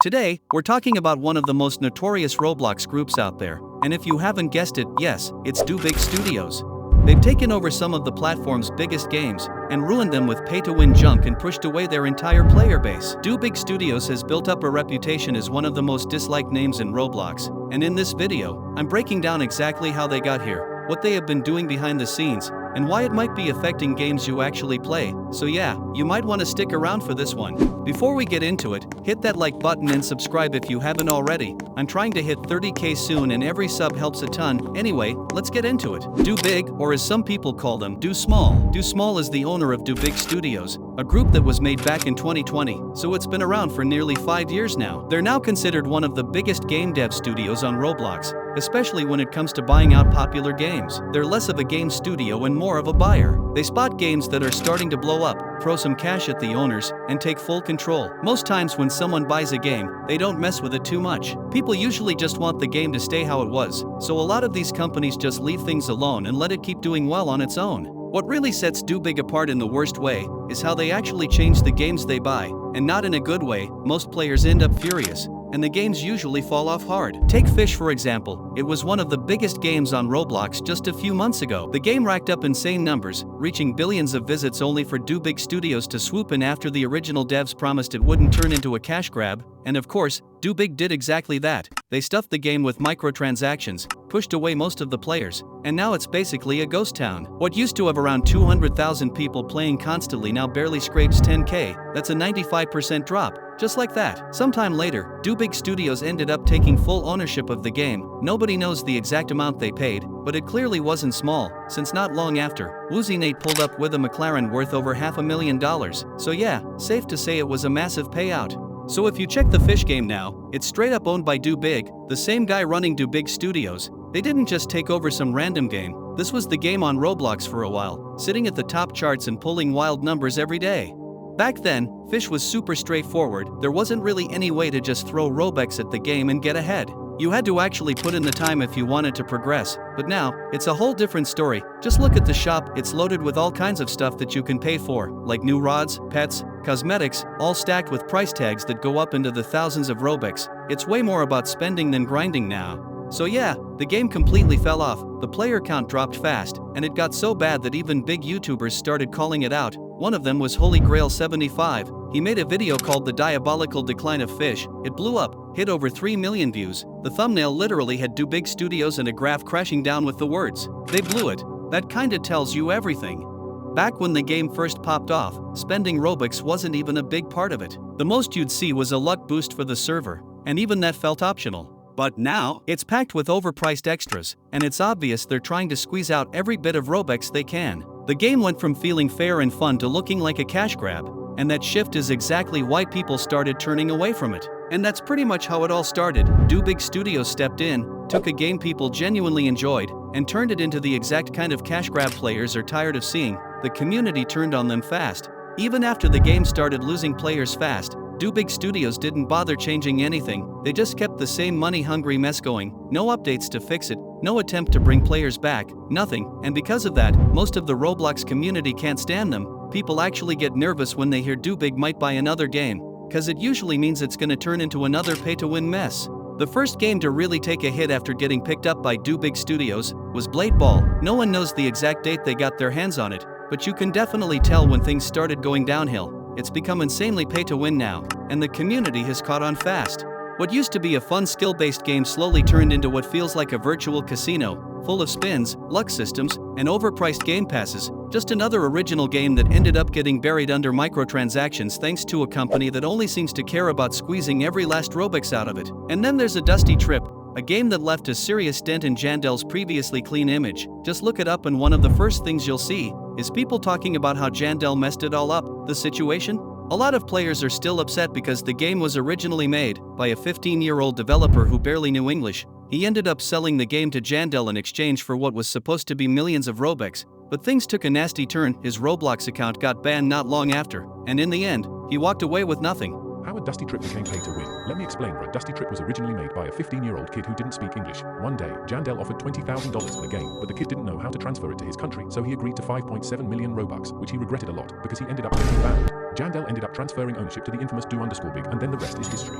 Today, we're talking about one of the most notorious Roblox groups out there, and if you haven't guessed it, yes, it's DoBig Studios. They've taken over some of the platform's biggest games, and ruined them with pay-to-win junk and pushed away their entire player base. DoBig Studios has built up a reputation as one of the most disliked names in Roblox, and in this video, I'm breaking down exactly how they got here, what they have been doing behind the scenes, and why it might be affecting games you actually play. So yeah, you might want to stick around for this one. Before we get into it, hit that like button and subscribe if you haven't already. I'm trying to hit 30k soon and every sub helps a ton. Anyway, let's get into it. DoBig, or as some people call them, Do Small. Do Small is the owner of DoBig Studios, a group that was made back in 2020, so it's been around for nearly 5 years now. They're now considered one of the biggest game dev studios on Roblox, especially when it comes to buying out popular games. They're less of a game studio and more of a buyer. They spot games that are starting to blow up, throw some cash at the owners, and take full control. Most times when someone buys a game, they don't mess with it too much. People usually just want the game to stay how it was, so a lot of these companies just leave things alone and let it keep doing well on its own. What really sets DoBig apart in the worst way is how they actually change the games they buy, and not in a good way. Most players end up furious, and the games usually fall off hard. Take Fish for example. It was one of the biggest games on Roblox just a few months ago. The game racked up insane numbers, reaching billions of visits only for DoBig Studios to swoop in after the original devs promised it wouldn't turn into a cash grab, and of course, DoBig did exactly that. They stuffed the game with microtransactions, pushed away most of the players, and now it's basically a ghost town. What used to have around 200,000 people playing constantly now barely scrapes 10k, that's a 95% drop. Just like that. Sometime later, DoBig Studios ended up taking full ownership of the game. Nobody knows the exact amount they paid, but it clearly wasn't small, since not long after, Woozy Nate pulled up with a McLaren worth over $500,000. So yeah, safe to say it was a massive payout. So if you check the Fish game now, it's straight up owned by DoBig, the same guy running DoBig Studios. They didn't just take over some random game, this was the game on Roblox for a while, sitting at the top charts and pulling wild numbers every day. Back then, Fish was super straightforward. There wasn't really any way to just throw Robux at the game and get ahead. You had to actually put in the time if you wanted to progress, but now, it's a whole different story. Just look at the shop, it's loaded with all kinds of stuff that you can pay for, like new rods, pets, cosmetics, all stacked with price tags that go up into the thousands of Robux. It's way more about spending than grinding now. So yeah, the game completely fell off, the player count dropped fast, and it got so bad that even big YouTubers started calling it out. One of them was Holy Grail 75. He made a video called The Diabolical Decline of Fish. It blew up, hit over 3 million views. The thumbnail literally had DoBig Studios and a graph crashing down with the words, "They blew it." That kinda tells you everything. Back when the game first popped off, spending Robux wasn't even a big part of it. The most you'd see was a luck boost for the server, and even that felt optional. But now, it's packed with overpriced extras, and it's obvious they're trying to squeeze out every bit of Robux they can. The game went from feeling fair and fun to looking like a cash grab, and that shift is exactly why people started turning away from it. And that's pretty much how it all started. DoBig Studios stepped in, took a game people genuinely enjoyed, and turned it into the exact kind of cash grab players are tired of seeing. The community turned on them fast. Even after the game started losing players fast, DoBig Studios didn't bother changing anything. They just kept the same money-hungry mess going. No updates to fix it, no attempt to bring players back, nothing. And because of that, most of the Roblox community can't stand them. People actually get nervous when they hear DoBig might buy another game, cause it usually means it's gonna turn into another pay-to-win mess. The first game to really take a hit after getting picked up by DoBig Studios was Blade Ball. No one knows the exact date they got their hands on it, but you can definitely tell when things started going downhill. It's become insanely pay-to-win now, and the community has caught on fast. What used to be a fun skill-based game slowly turned into what feels like a virtual casino, full of spins, luck systems, and overpriced game passes. Just another original game that ended up getting buried under microtransactions thanks to a company that only seems to care about squeezing every last Robux out of it. And then there's a Dusty Trip, a game that left a serious dent in Jandel's previously clean image. Just look it up and one of the first things you'll see is people talking about how Jandel messed it all up. The situation? A lot of players are still upset because the game was originally made by a 15-year-old developer who barely knew English. He ended up selling the game to Jandel in exchange for what was supposed to be millions of Robux. But things took a nasty turn. His Roblox account got banned not long after, and in the end, he walked away with nothing. How a Dusty Trip became pay to win. Let me explain. A Dusty Trip was originally made by a 15-year-old kid who didn't speak English. One day, Jandel offered $20,000 for the game, but the kid didn't know how to transfer it to his country, so he agreed to 5.7 million Robux, which he regretted a lot, because he ended up getting banned. Jandel ended up transferring ownership to the infamous Do_Big, and then the rest is history.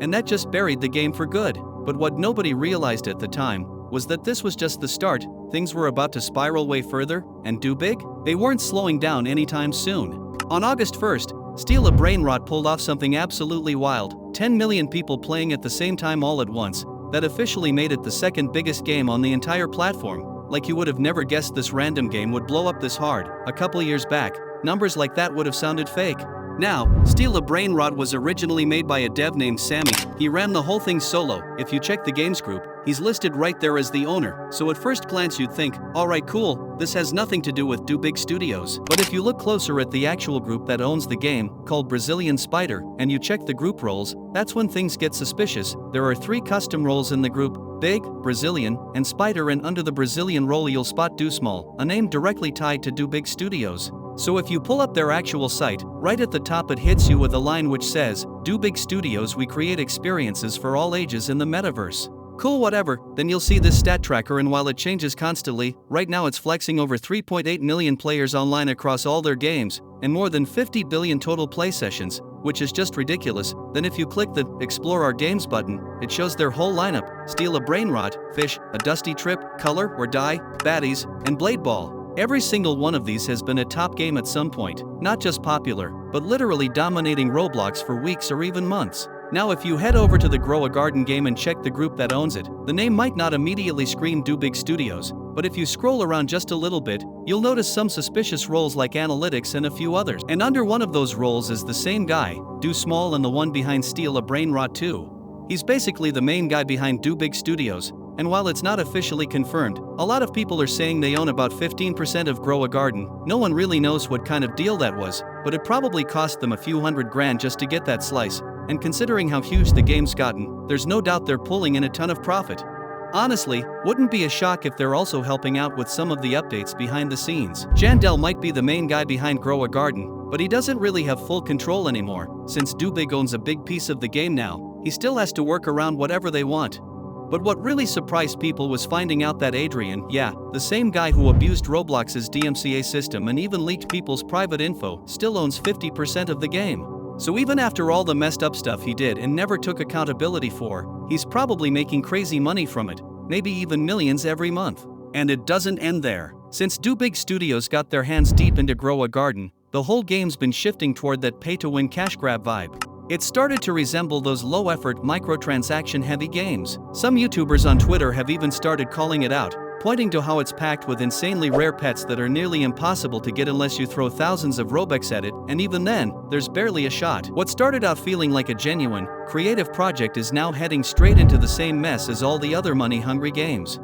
and that just buried the game for good. But what nobody realized at the time was that this was just the start. Things were about to spiral way further, and DoBig? They weren't slowing down anytime soon. On August 1st, Steal a Brainrot pulled off something absolutely wild. 10 million people playing at the same time all at once. That officially made it the second biggest game on the entire platform. Like you would have never guessed this random game would blow up this hard. A couple years back, numbers like that would have sounded fake. Now, Steal a Brainrot was originally made by a dev named Sammy. He ran the whole thing solo. If you check the games group, he's listed right there as the owner. So at first glance you'd think, alright cool, this has nothing to do with DoBig Studios. But if you look closer at the actual group that owns the game, called Brazilian Spider, and you check the group roles, that's when things get suspicious. There are 3 custom roles in the group: Big, Brazilian, and Spider, and under the Brazilian role you'll spot DoSmall, a name directly tied to DoBig Studios. So if you pull up their actual site, right at the top it hits you with a line which says, DoBig Studios, we create experiences for all ages in the metaverse. Cool, whatever. Then you'll see this stat tracker, and while it changes constantly, right now it's flexing over 3.8 million players online across all their games, and more than 50 billion total play sessions, which is just ridiculous. Then if you click the Explore Our Games button, it shows their whole lineup: Steal a Brainrot, Fish, A Dusty Trip, Color or Die, Baddies, and Blade Ball. Every single one of these has been a top game at some point, not just popular, but literally dominating Roblox for weeks or even months. Now if you head over to the Grow a Garden game and check the group that owns it, the name might not immediately scream DoBig Studios, but if you scroll around just a little bit, you'll notice some suspicious roles like analytics and a few others. And under one of those roles is the same guy, DoSmall, and the one behind Steal a Brainrot too. He's basically the main guy behind DoBig Studios. And while it's not officially confirmed, a lot of people are saying they own about 15% of Grow a Garden. No one really knows what kind of deal that was, but it probably cost them a few $100,000 just to get that slice. And considering how huge the game's gotten, there's no doubt they're pulling in a ton of profit. Honestly, wouldn't be a shock if they're also helping out with some of the updates behind the scenes. Jandel might be the main guy behind Grow a Garden, but he doesn't really have full control anymore. Since DoBig owns a big piece of the game now, he still has to work around whatever they want. But what really surprised people was finding out that Adrian, yeah, the same guy who abused Roblox's DMCA system and even leaked people's private info, still owns 50% of the game. So even after all the messed up stuff he did and never took accountability for, he's probably making crazy money from it, maybe even millions every month. And it doesn't end there. Since DoBig Studios got their hands deep into Grow a Garden, the whole game's been shifting toward that pay-to-win cash grab vibe. It started to resemble those low-effort, microtransaction-heavy games. Some YouTubers on Twitter have even started calling it out, pointing to how it's packed with insanely rare pets that are nearly impossible to get unless you throw thousands of Robux at it, and even then, there's barely a shot. What started out feeling like a genuine, creative project is now heading straight into the same mess as all the other money-hungry games.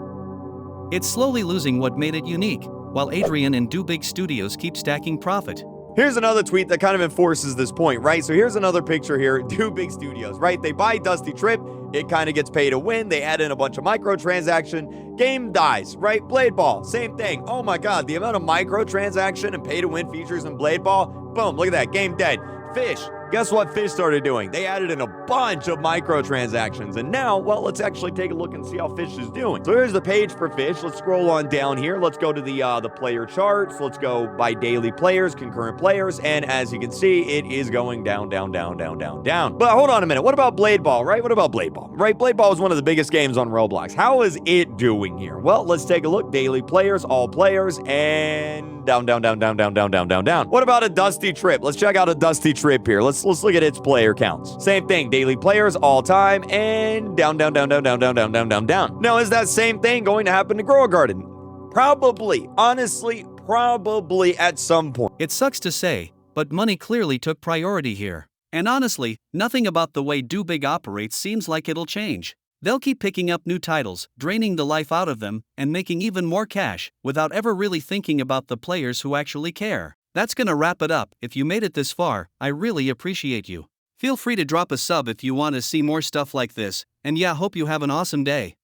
It's slowly losing what made it unique, while Adrian and DoBig Studios keep stacking profit. Here's another tweet that kind of enforces this point, right? So here's another picture here, DoBig Studios, right? They buy Dusty Trip, it kind of gets pay to win, they add in a bunch of microtransaction, game dies, right? Blade Ball, same thing. Oh my god, the amount of microtransaction and pay to win features in Blade Ball, boom, look at that, game dead. Fish, guess what Fish started doing? They added in a bunch of microtransactions, and now, well, let's actually take a look and see how Fish is doing. So here's the page for Fish. Let's scroll on down here. Let's go to the player charts. Let's go by daily players, concurrent players, and as you can see, it is going down, down, down, down, down, down. But hold on a minute. What about Blade Ball, right? What about Blade Ball, right? Blade Ball is one of the biggest games on Roblox. How is it doing here? Well, let's take a look. Daily players, all players, and down, down, down, down, down, down, down, down, down. What about a Dusty Trip? Let's check out a Dusty Trip here. Let's look at its player counts. Same thing, daily players, all time, and down, down, down, down, down, down, down, down, down, down. Now, is that same thing going to happen to Grow a Garden? Probably. Honestly, probably at some point. It sucks to say, but money clearly took priority here. And honestly, nothing about the way DoBig operates seems like it'll change. They'll keep picking up new titles, draining the life out of them, and making even more cash, without ever really thinking about the players who actually care. That's gonna wrap it up. If you made it this far, I really appreciate you. Feel free to drop a sub if you want to see more stuff like this, and yeah, hope you have an awesome day.